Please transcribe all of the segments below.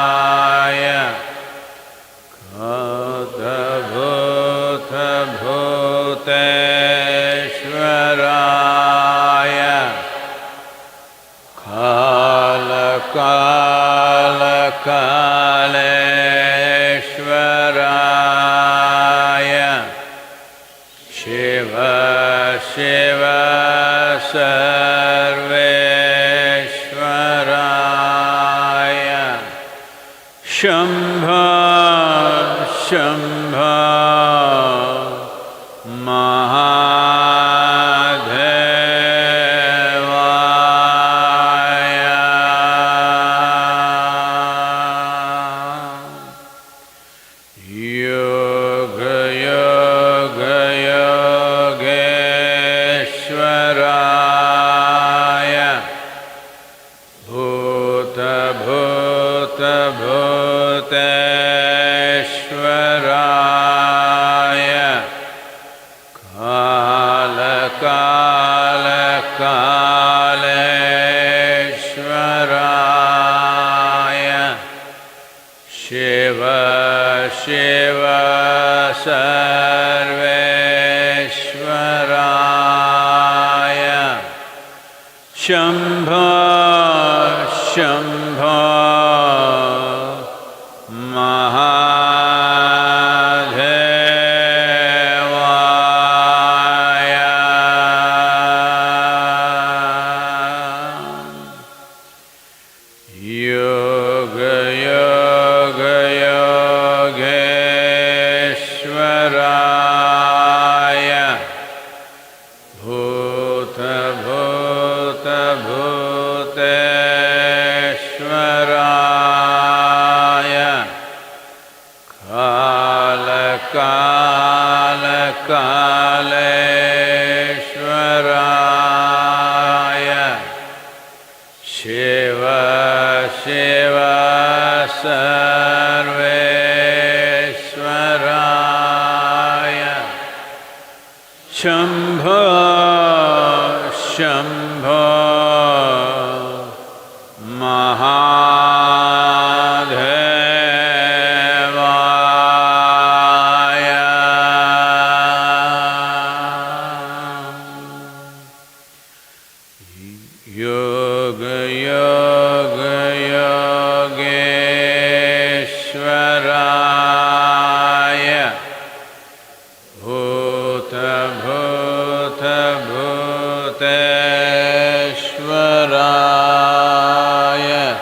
Yogeshwaraya Bhuteshwaraya Kala-kala-kaleshwaraya Shiva Shiva Sarveshwaraya Shambho Shambho Mahadevaya Yoga Yoga Yogeshwaraya Bhuta Bhuta Bhuteshwaraya Kala-kala-kaleshwaraya Shiva Shiva Sarveshwaraya Shambho Shambho Mahadevaya Yoga Yoga Yogeshwaraya Bhuta Bhuta Bhuteshwaraya Kala-kala-kaleshwaraya Shiva Shiva Sarveshwaraya Shambho Shambho Mahadevaya Yoga Yoga Yogeshwaraya Bhuta Bhuta Bhuteshwaraya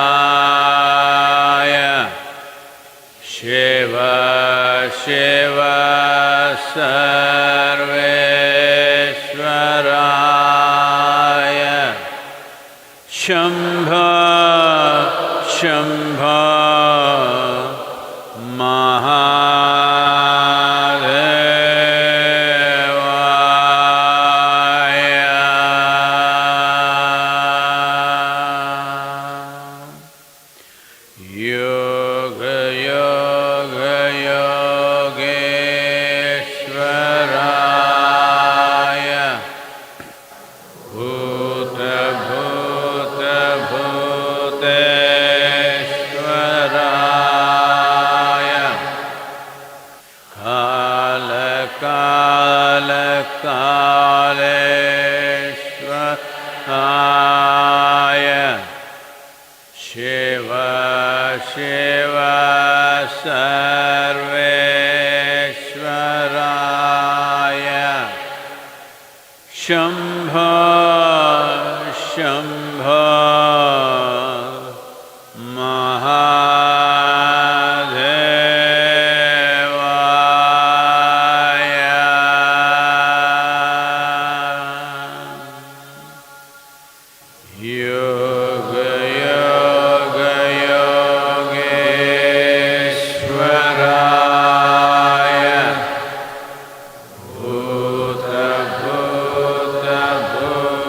Kala-kala-kaleshwaraya Shiva Shiva Sarveshwaraya Shambho Shambho Mahadevaya Yoga Yoga Yogeshwaraya Bhuta Bhuta Bhuteshwaraya Kala-kala-kaleshwaraya Shiva Shiva Sarveshwaraya Shambho Shambho Mahadevaya Yoga Yoga Yogeshwaraya Bhuta Bhuta Bhuteshwaraya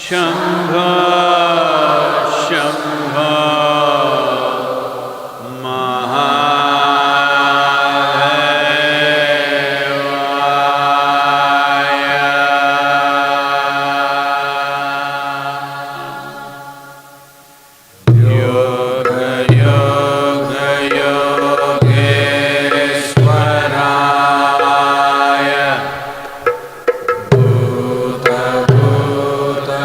Shambho Shambho Bhuta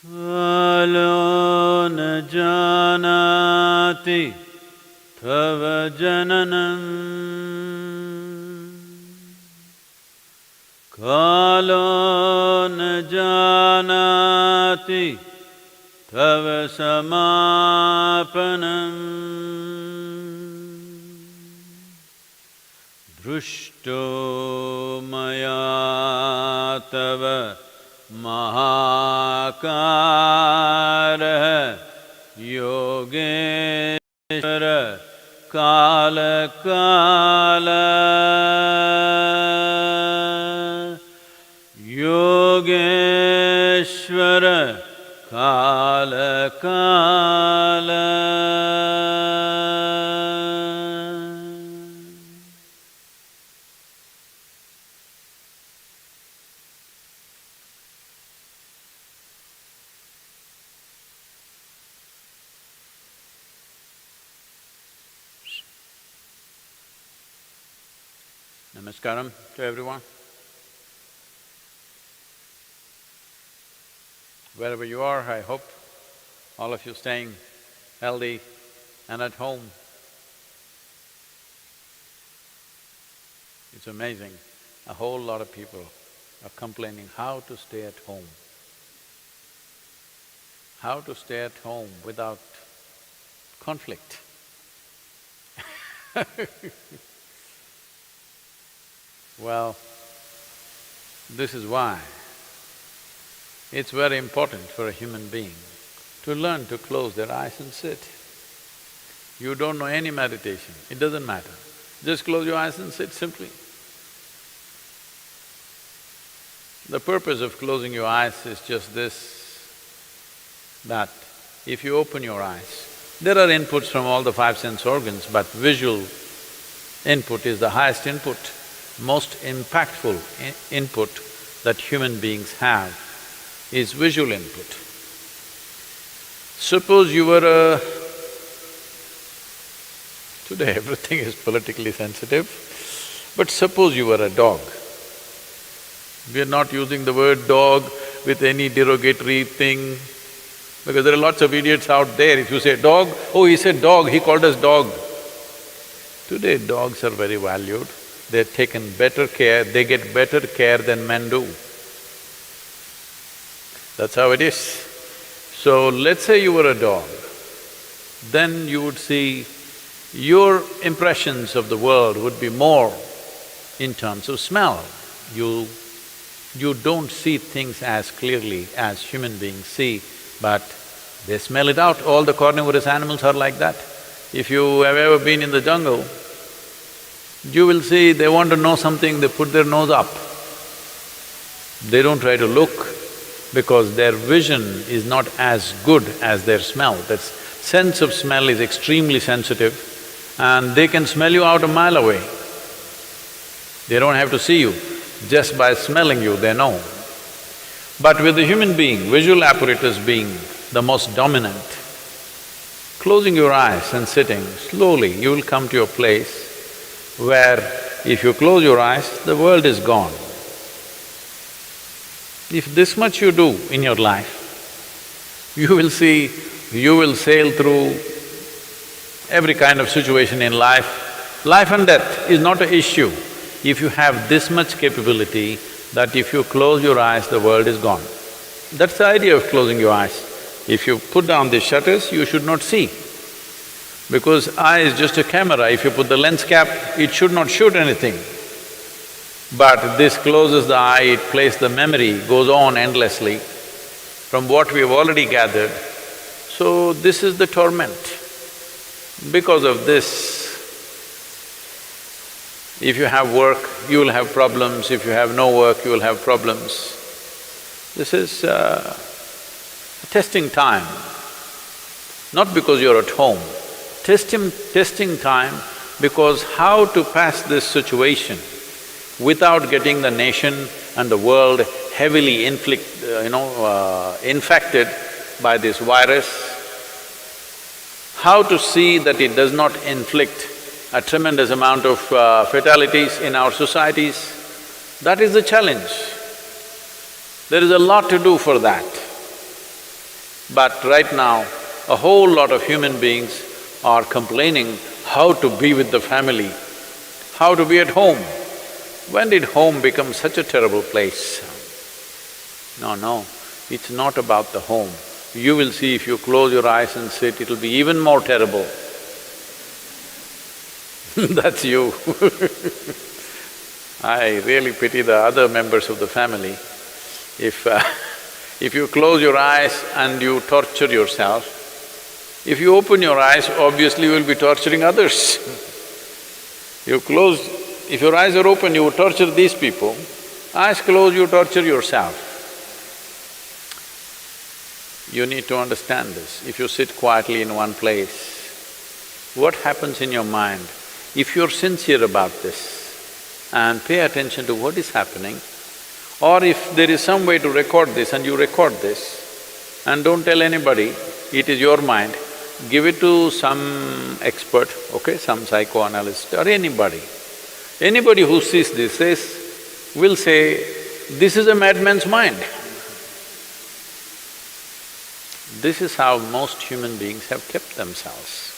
Kalo na janati tava jananam. Kalo na janati tava samapanam. Drushto maya tava mahakara yogeshvara kala kala. Yogeshvara kala kala. Namaskaram to everyone. Wherever you are, I hope all of you staying healthy and at home. It's amazing, a whole lot of people are complaining how to stay at home. How to stay at home without conflict. Well, this is why it's very important for a human being to learn to close their eyes and sit. You don't know any meditation, it doesn't matter. Just close your eyes and sit simply. The purpose of closing your eyes is just this, that if you open your eyes, there are inputs from all the five sense organs, but visual input is the highest input, most impactful input that human beings have is visual input. Suppose you were a… Today everything is politically sensitive, but suppose you were a dog. We are not using the word dog with any derogatory thing, because there are lots of idiots out there. If you say dog, oh, he said dog, he called us dog. Today dogs are very valued, they're taken better care, they get better care than men do. That's how it is. So let's say you were a dog, then you would see your impressions of the world would be more in terms of smell. You don't see things as clearly as human beings see, but they smell it out. All the carnivorous animals are like that. If you have ever been in the jungle, you will see they want to know something, they put their nose up. They don't try to look because their vision is not as good as their smell. That sense of smell is extremely sensitive and they can smell you out a mile away. They don't have to see you, just by smelling you they know. But with the human being, visual apparatus being the most dominant, closing your eyes and sitting, slowly you will come to a place where if you close your eyes, the world is gone. If this much you do in your life, you will see, you will sail through every kind of situation in life. Life and death is not an issue if you have this much capability that if you close your eyes, the world is gone. That's the idea of closing your eyes. If you put down the shutters, you should not see. Because eye is just a camera, if you put the lens cap, it should not shoot anything. But this closes the eye, it plays the memory, goes on endlessly from what we have already gathered. So this is the torment. Because of this, if you have work, you will have problems, if you have no work, you will have problems. This is a testing time, not because you're at home. Testing time because how to pass this situation without getting the nation and the world heavily infected by this virus, how to see that it does not inflict a tremendous amount of fatalities in our societies, that is the challenge. There is a lot to do for that. But right now, a whole lot of human beings are complaining how to be with the family, how to be at home. When did home become such a terrible place? No, it's not about the home. You will see if you close your eyes and sit, it'll be even more terrible. That's you. I really pity the other members of the family. If you close your eyes and you torture yourself, if you open your eyes, obviously you will be torturing others. If your eyes are open, you torture these people. Eyes closed, you torture yourself. You need to understand this. If you sit quietly in one place, what happens in your mind? If you're sincere about this and pay attention to what is happening, or if there is some way to record this and you record this and don't tell anybody, it is your mind, give it to some expert, okay, some psychoanalyst or anybody. Anybody who sees this will say, this is a madman's mind. This is how most human beings have kept themselves.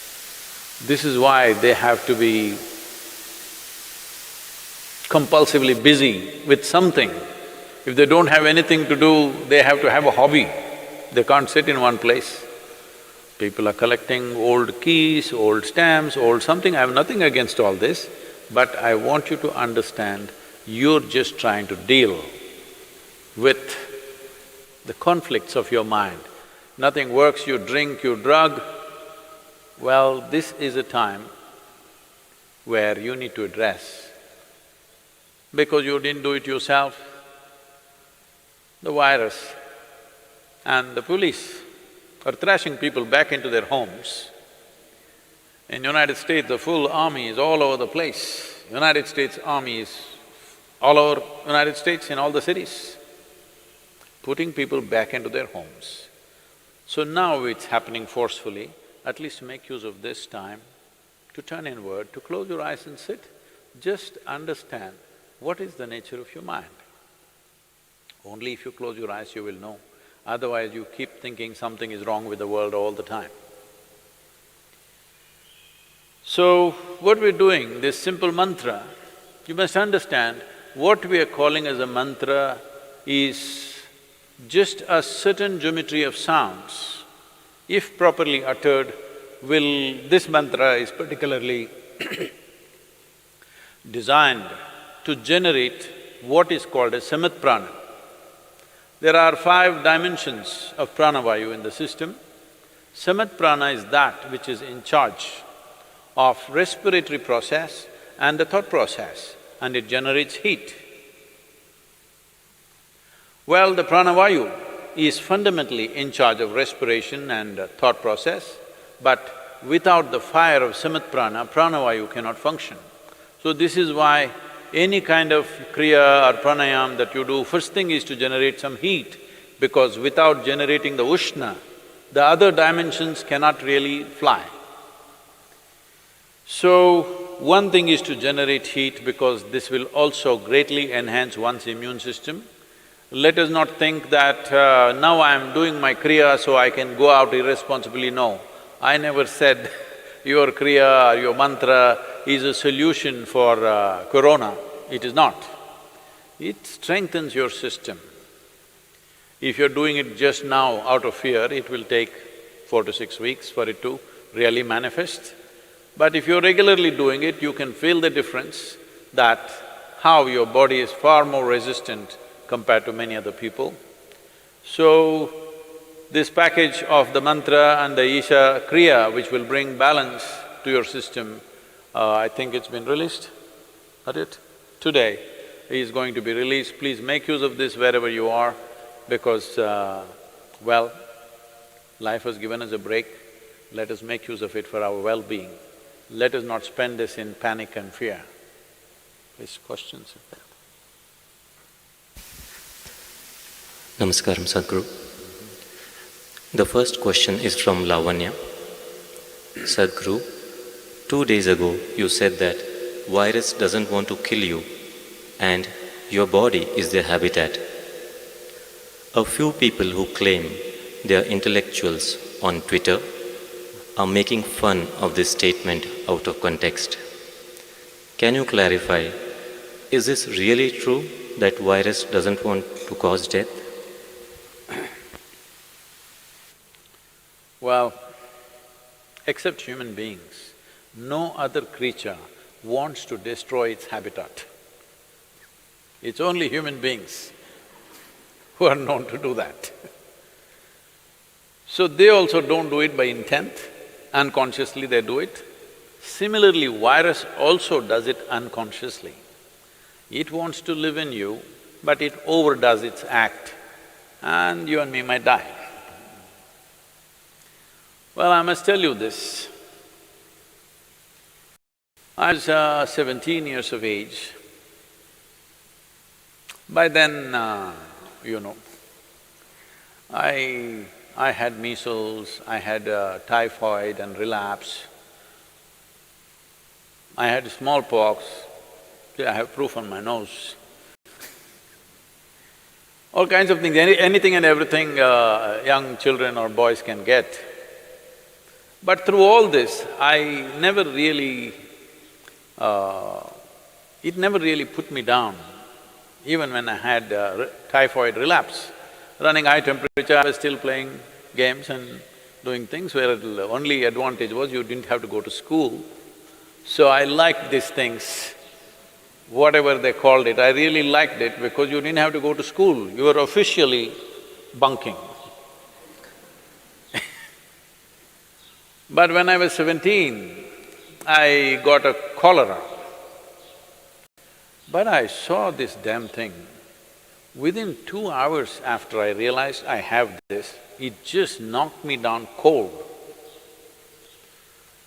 This is why they have to be compulsively busy with something. If they don't have anything to do, they have to have a hobby. They can't sit in one place. People are collecting old keys, old stamps, old something. I have nothing against all this, but I want you to understand, you're just trying to deal with the conflicts of your mind. Nothing works, you drink, you drug. Well, this is a time where you need to address. Because you didn't do it yourself, the virus and the police are thrashing people back into their homes. In United States, the full army is all over the place. United States Army is all over United States in all the cities, putting people back into their homes. So now it's happening forcefully. At least make use of this time to turn inward, to close your eyes and sit. Just understand what is the nature of your mind. Only if you close your eyes you will know, otherwise you keep thinking something is wrong with the world all the time. So, what we're doing, this simple mantra, you must understand, what we are calling as a mantra is just a certain geometry of sounds. If properly uttered, this mantra is particularly designed to generate what is called as samat prana. There are 5 dimensions of pranavayu in the system. Samat prana is that which is in charge of respiratory process and the thought process, and it generates heat. Well, the pranavayu is fundamentally in charge of respiration and thought process, but without the fire of samat prana, pranavayu cannot function. So this is why any kind of kriya or pranayam that you do, first thing is to generate some heat, because without generating the ushna, the other dimensions cannot really fly. So, one thing is to generate heat because this will also greatly enhance one's immune system. Let us not think that now I am doing my kriya so I can go out irresponsibly, no. I never said your kriya or your mantra is a solution for corona, it is not. It strengthens your system. If you're doing it just now out of fear, it will take 4 to 6 weeks for it to really manifest. But if you're regularly doing it, you can feel the difference that how your body is far more resistant compared to many other people. So, this package of the mantra and the Isha Kriya, which will bring balance to your system, I think it's been released, not it? Today is going to be released. Please make use of this wherever you are, because, well, life has given us a break. Let us make use of it for our well-being. Let us not spend this in panic and fear. Please, questions if there are. Namaskaram, Sadhguru. The first question is from Lavanya. Sadhguru, 2 days ago you said that virus doesn't want to kill you and your body is their habitat. A few people who claim they are intellectuals on Twitter, are making fun of this statement out of context. Can you clarify, is this really true that virus doesn't want to cause death? Well, except human beings, no other creature wants to destroy its habitat. It's only human beings who are known to do that. So they also don't do it by intent, unconsciously they do it. Similarly, virus also does it unconsciously. It wants to live in you, but it overdoes its act, and you and me might die. Well, I must tell you this. I was 17 years of age. By then, I had measles, I had typhoid and relapse. I had smallpox, I have proof on my nose. All kinds of things, anything and everything young children or boys can get. But through all this, I never really… it never really put me down. Even when I had typhoid relapse, running high temperature, I was still playing games and doing things where the only advantage was you didn't have to go to school. So I liked these things, whatever they called it, I really liked it because you didn't have to go to school, you were officially bunking. But when I was 17, I got a cholera. But I saw this damn thing. Within 2 hours after I realized I have this, it just knocked me down cold.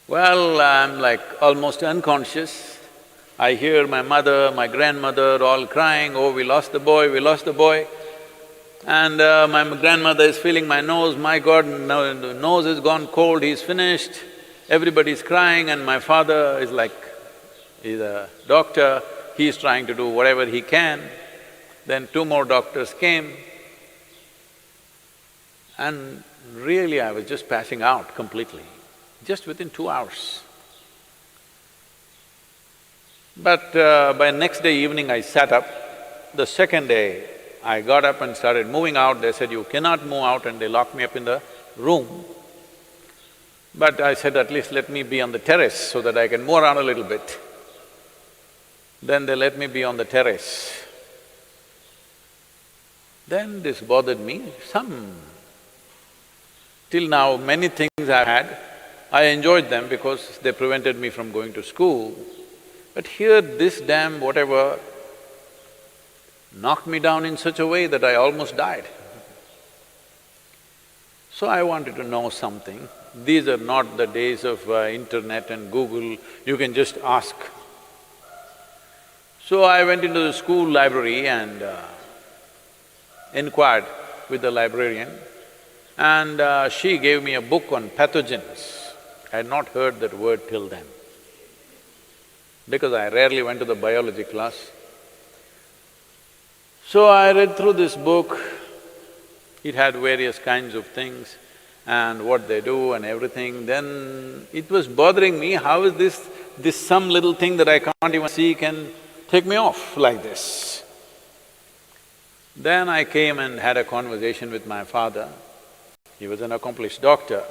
Well, I'm like almost unconscious. I hear my mother, my grandmother all crying, oh, we lost the boy, we lost the boy. And my grandmother is feeling my nose, my God, the nose has gone cold, he's finished. Everybody's crying and my father is like, he's a doctor, he's trying to do whatever he can. Then 2 more doctors came and really I was just passing out completely, just within 2 hours. But by next day evening I sat up. The second day I got up and started moving out. They said, you cannot move out, and they locked me up in the room. But I said, at least let me be on the terrace so that I can move around a little bit. Then they let me be on the terrace. Then this bothered me, till now many things I've had, I enjoyed them because they prevented me from going to school. But here this damn whatever knocked me down in such a way that I almost died. So I wanted to know something. These are not the days of internet and Google, you can just ask. So I went into the school library and inquired with the librarian, and she gave me a book on pathogens. I had not heard that word till then, because I rarely went to the biology class. So I read through this book, it had various kinds of things and what they do and everything. Then it was bothering me, how is this some little thing that I can't even see can take me off like this? Then I came and had a conversation with my father. He was an accomplished doctor.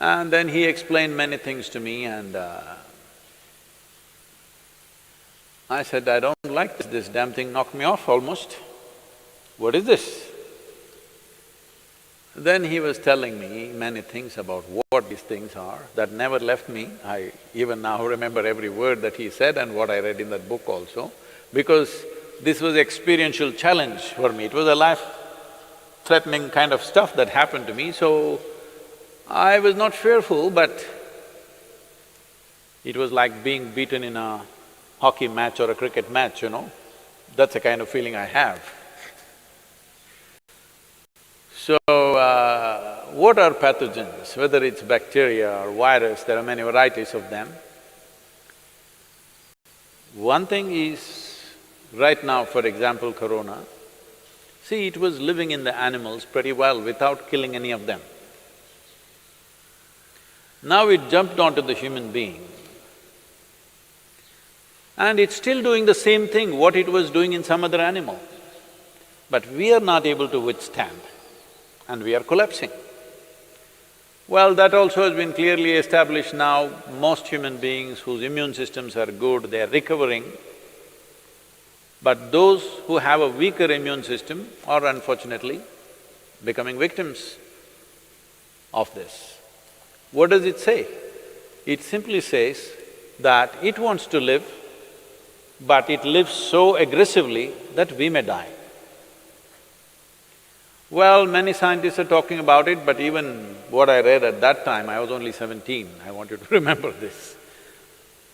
And then he explained many things to me, and I said, I don't like this damn thing knocked me off almost. What is this? Then he was telling me many things about what these things are, that never left me. I even now remember every word that he said and what I read in that book also, because this was experiential challenge for me. It was a life-threatening kind of stuff that happened to me, so I was not fearful, but it was like being beaten in a hockey match or a cricket match, That's the kind of feeling I have. So, what are pathogens? Whether it's bacteria or virus, there are many varieties of them. One thing is, right now, for example, corona, See, it was living in the animals pretty well without killing any of them. Now it jumped onto the human being, and it's still doing the same thing what it was doing in some other animal. But we are not able to withstand, and we are collapsing. Well, that also has been clearly established now. Most human beings whose immune systems are good, they are recovering. But those who have a weaker immune system are unfortunately becoming victims of this. What does it say? It simply says that it wants to live, but it lives so aggressively that we may die. Well, many scientists are talking about it, but even what I read at that time, I was only 17, I want you to remember this.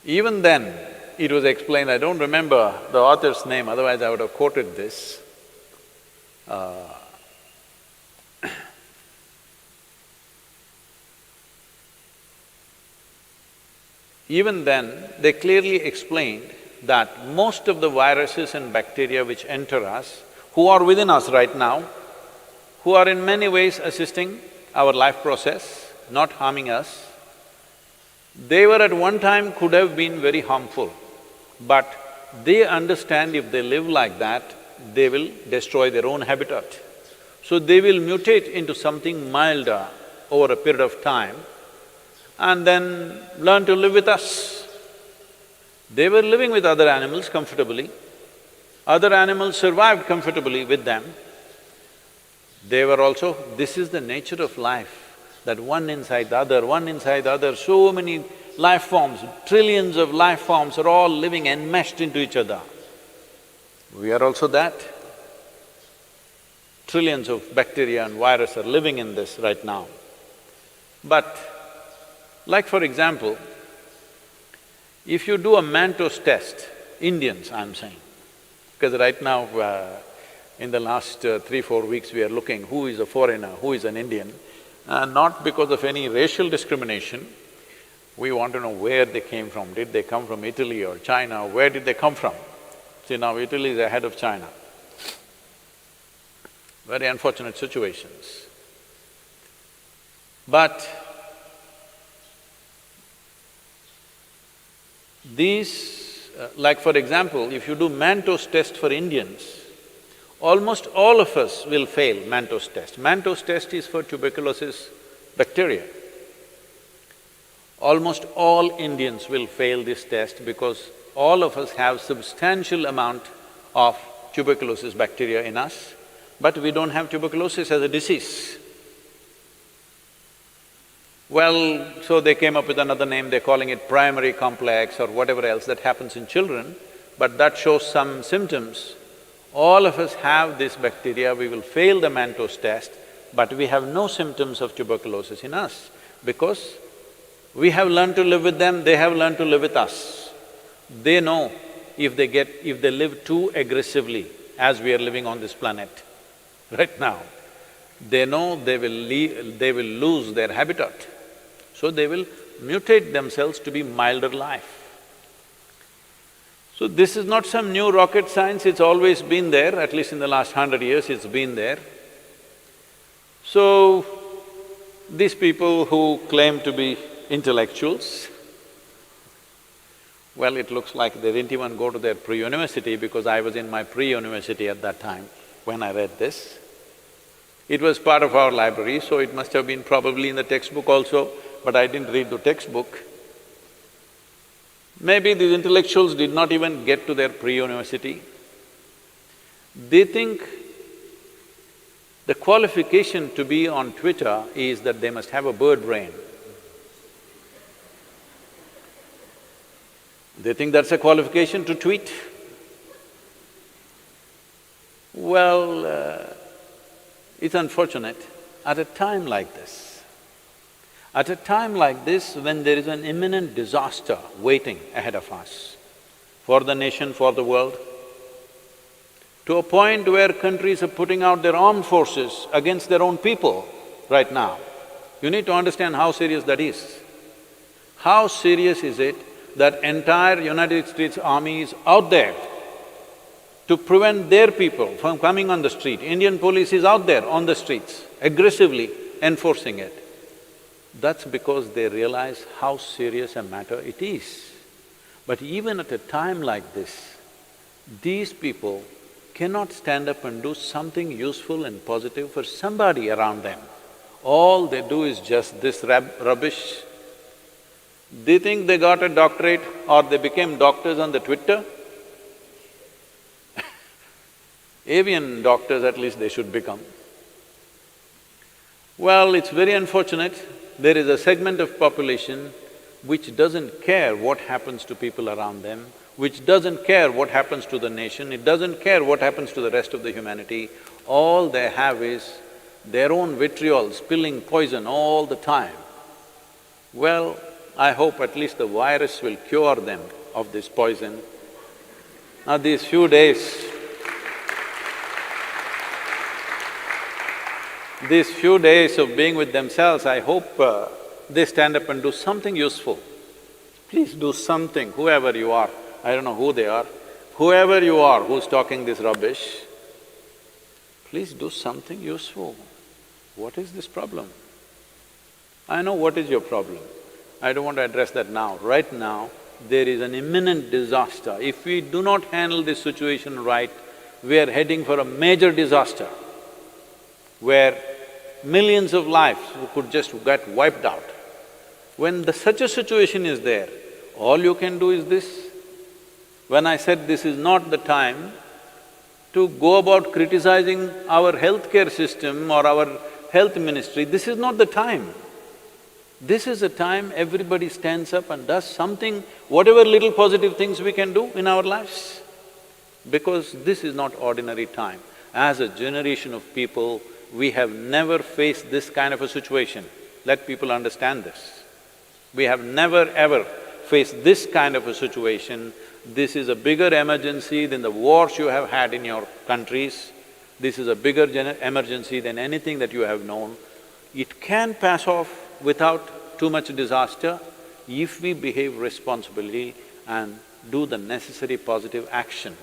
Even then, it was explained, I don't remember the author's name, otherwise I would have quoted this. Even then, they clearly explained that most of the viruses and bacteria which enter us, who are within us right now, who are in many ways assisting our life process, not harming us, they were at one time could have been very harmful, but they understand if they live like that, they will destroy their own habitat. So they will mutate into something milder over a period of time and then learn to live with us. They were living with other animals comfortably, other animals survived comfortably with them. They were also… This is the nature of life, that one inside the other, so many life forms, trillions of life forms are all living enmeshed into each other. We are also that. Trillions of bacteria and virus are living in this right now. But like for example, if you do a Manto's test, Indians I'm saying, because right now in the last 3-4 weeks we are looking who is a foreigner, who is an Indian, not because of any racial discrimination, we want to know where they came from. Did they come from Italy or China? Where did they come from? See, now Italy is ahead of China. Very unfortunate situations. But these… like for example, if you do Manto's test for Indians, almost all of us will fail Manto's test. Manto's test is for tuberculosis bacteria. Almost all Indians will fail this test because all of us have substantial amount of tuberculosis bacteria in us, but we don't have tuberculosis as a disease. Well, so they came up with another name, they're calling it primary complex or whatever else that happens in children, but that shows some symptoms. All of us have this bacteria, we will fail the Manto's test, but we have no symptoms of tuberculosis in us because we have learned to live with them, they have learned to live with us. They know if they live too aggressively as we are living on this planet right now, they know they will lose their habitat. So they will mutate themselves to be milder life. So this is not some new rocket science, it's always been there, at least in the last 100 years it's been there. So, these people who claim to be intellectuals, well, it looks like they didn't even go to their pre-university because I was in my pre-university at that time when I read this. It was part of our library, so it must have been probably in the textbook also, but I didn't read the textbook. Maybe these intellectuals did not even get to their pre-university. They think the qualification to be on Twitter is that they must have a bird brain. They think that's a qualification to tweet. Well, it's unfortunate, at a time like this, when there is an imminent disaster waiting ahead of us, for the nation, for the world, to a point where countries are putting out their armed forces against their own people right now, you need to understand how serious that is. How serious is it that entire United States Army is out there to prevent their people from coming on the street. Indian police is out there on the streets, aggressively enforcing it. That's because they realize how serious a matter it is. But even at a time like this, these people cannot stand up and do something useful and positive for somebody around them. All they do is just this rubbish. They think they got a doctorate or they became doctors on the Twitter. Avian doctors at least they should become. Well, it's very unfortunate, there is a segment of population which doesn't care what happens to people around them, which doesn't care what happens to the nation, it doesn't care what happens to the rest of the humanity. All they have is their own vitriol, spilling poison all the time. Well, I hope at least the virus will cure them of this poison. Now these few days of being with themselves, I hope they stand up and do something useful. Please do something, whoever you are, I don't know who they are, whoever you are who's talking this rubbish, please do something useful. What is this problem? I know what is your problem. I don't want to address that now. Right now, there is an imminent disaster. If we do not handle this situation right, we are heading for a major disaster where millions of lives could just get wiped out. When such a situation is there, all you can do is this. When I said this is not the time to go about criticizing our healthcare system or our health ministry, this is not the time. This is a time everybody stands up and does something, whatever little positive things we can do in our lives. Because this is not ordinary time. As a generation of people, we have never faced this kind of a situation. Let people understand this. We have never ever faced this kind of a situation. This is a bigger emergency than the wars you have had in your countries. This is a bigger emergency than anything that you have known. It can pass off without too much disaster if we behave responsibly and do the necessary positive action.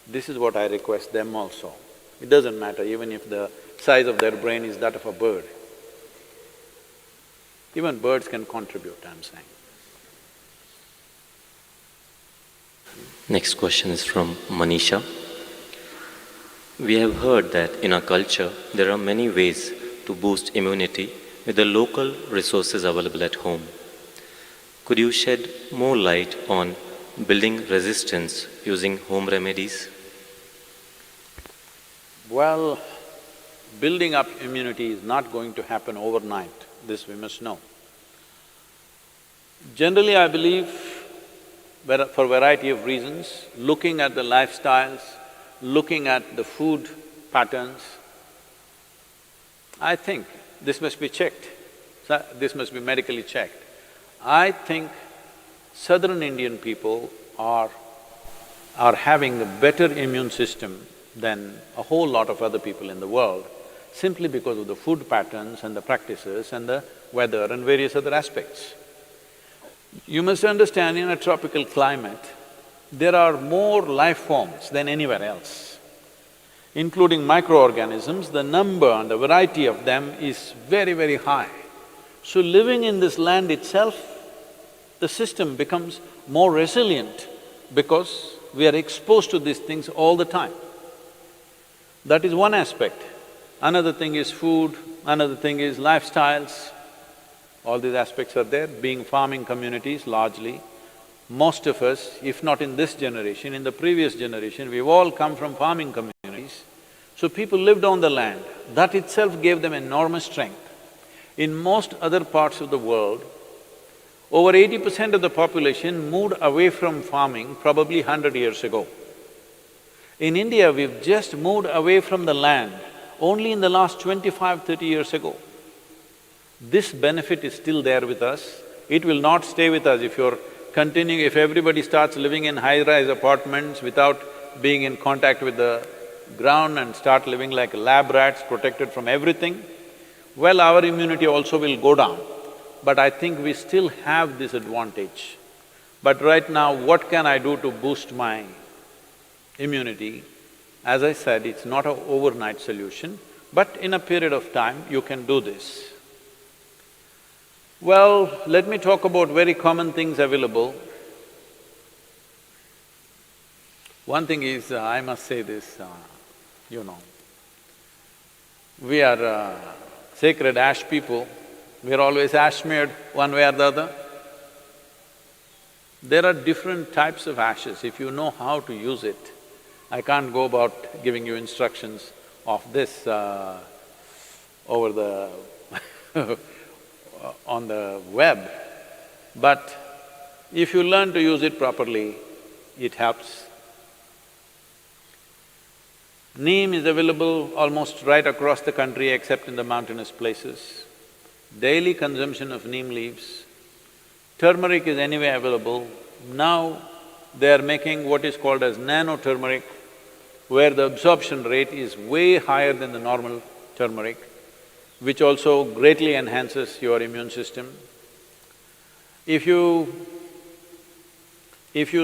This is what I request them also. It doesn't matter even if the size of their brain is that of a bird. Even birds can contribute, I'm saying. Next question is from Manisha. We have heard that in our culture, there are many ways to boost immunity with the local resources available at home. Could you shed more light on building resistance using home remedies? Well, building up immunity is not going to happen overnight, this we must know. Generally, I believe, for a variety of reasons, looking at the lifestyles, looking at the food patterns, I think this must be checked, this must be medically checked. I think southern Indian people are having a better immune system than a whole lot of other people in the world, simply because of the food patterns and the practices and the weather and various other aspects. You must understand, in a tropical climate, there are more life forms than anywhere else. Including microorganisms, the number and the variety of them is very, very high. So living in this land itself, the system becomes more resilient because we are exposed to these things all the time. That is one aspect. Another thing is food, another thing is lifestyles. All these aspects are there, being farming communities largely. Most of us, if not in this generation, in the previous generation, we've all come from farming communities. So people lived on the land, that itself gave them enormous strength. In most other parts of the world, over 80% of the population moved away from farming probably 100 years ago. In India, we've just moved away from the land only in the last 25–30 years ago. This benefit is still there with us. It will not stay with us if you're continuing… if everybody starts living in high-rise apartments without being in contact with the ground and start living like lab rats, protected from everything, well, our immunity also will go down. But I think we still have this advantage. But right now, what can I do to boost my immunity? As I said, it's not an overnight solution, but in a period of time, you can do this. Well, let me talk about very common things available. One thing is, I must say this, we are sacred ash people, we are always ash smeared one way or the other. There are different types of ashes, if you know how to use it. I can't go about giving you instructions of this over the on the web, but if you learn to use it properly, it helps. Neem is available almost right across the country except in the mountainous places. Daily consumption of neem leaves. Turmeric is anyway available. Now they are making what is called as nano-turmeric, where the absorption rate is way higher than the normal turmeric, which also greatly enhances your immune system. If you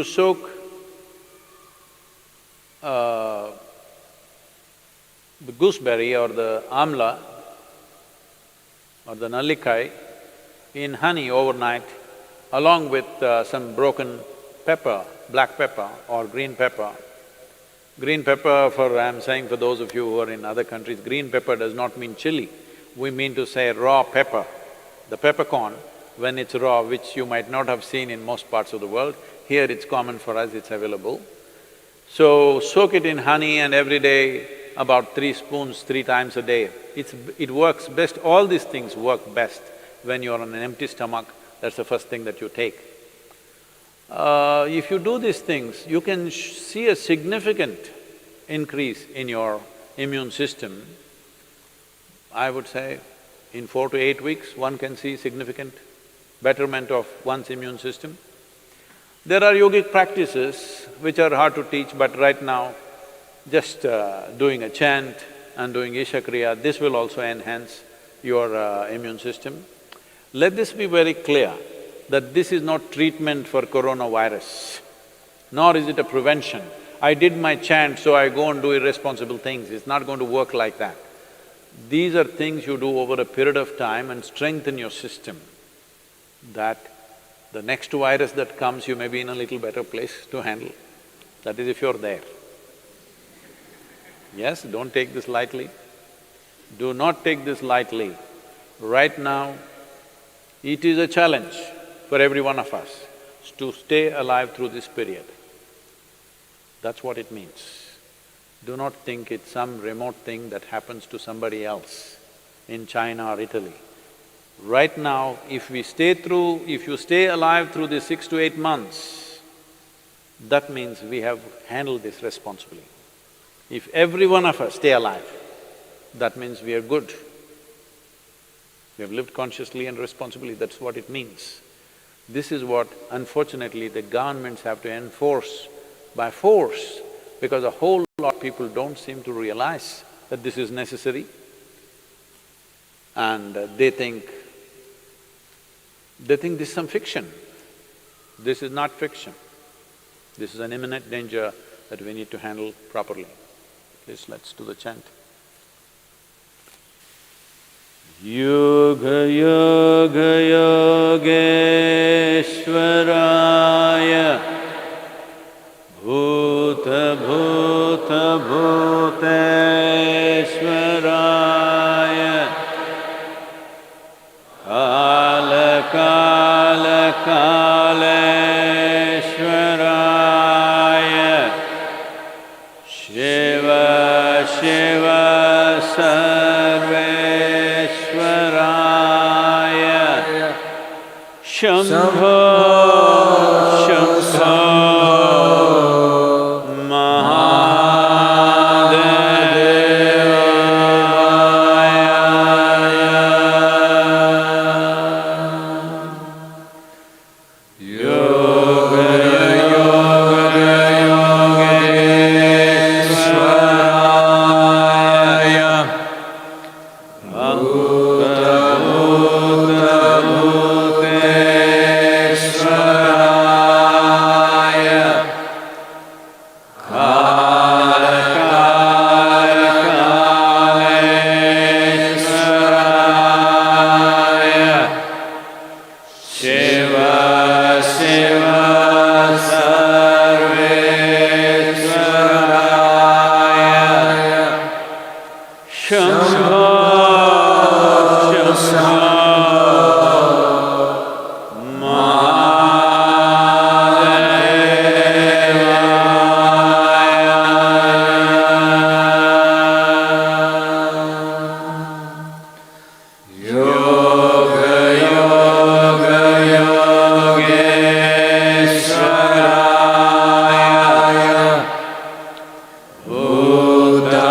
soak the gooseberry or the amla or the nallikai in honey overnight, along with some broken pepper, black pepper or green pepper. Green pepper I'm saying for those of you who are in other countries, green pepper does not mean chili. We mean to say raw pepper. The peppercorn, when it's raw, which you might not have seen in most parts of the world, here it's common for us, it's available. So, soak it in honey and every day about 3 spoons, 3 times a day. It works best, all these things work best when you're on an empty stomach, that's the first thing that you take. If you do these things, you can see a significant increase in your immune system. I would say in 4 to 8 weeks, one can see significant betterment of one's immune system. There are yogic practices which are hard to teach, but right now, just doing a chant and doing Isha Kriya, this will also enhance your immune system. Let this be very clear that this is not treatment for coronavirus, nor is it a prevention. I did my chant, so I go and do irresponsible things, it's not going to work like that. These are things you do over a period of time and strengthen your system, that the next virus that comes, you may be in a little better place to handle. That is if you're there. Yes, don't take this lightly. Do not take this lightly. Right now, it is a challenge for every one of us to stay alive through this period. That's what it means. Do not think it's some remote thing that happens to somebody else in China or Italy. Right now, if you stay alive through these 6 to 8 months, that means we have handled this responsibly. If every one of us stay alive, that means we are good. We have lived consciously and responsibly, that's what it means. This is what, unfortunately, the governments have to enforce by force, because a whole lot of people don't seem to realize that this is necessary. And they think this is some fiction. This is not fiction. This is an imminent danger that we need to handle properly. Please, let's do the chant. Yoga yoga yogeshwaraya bhuta bhuta bhuteshwaraya kala kala kaleshwaraya shiva shiva sarveshwaraya shambho shambho Buddha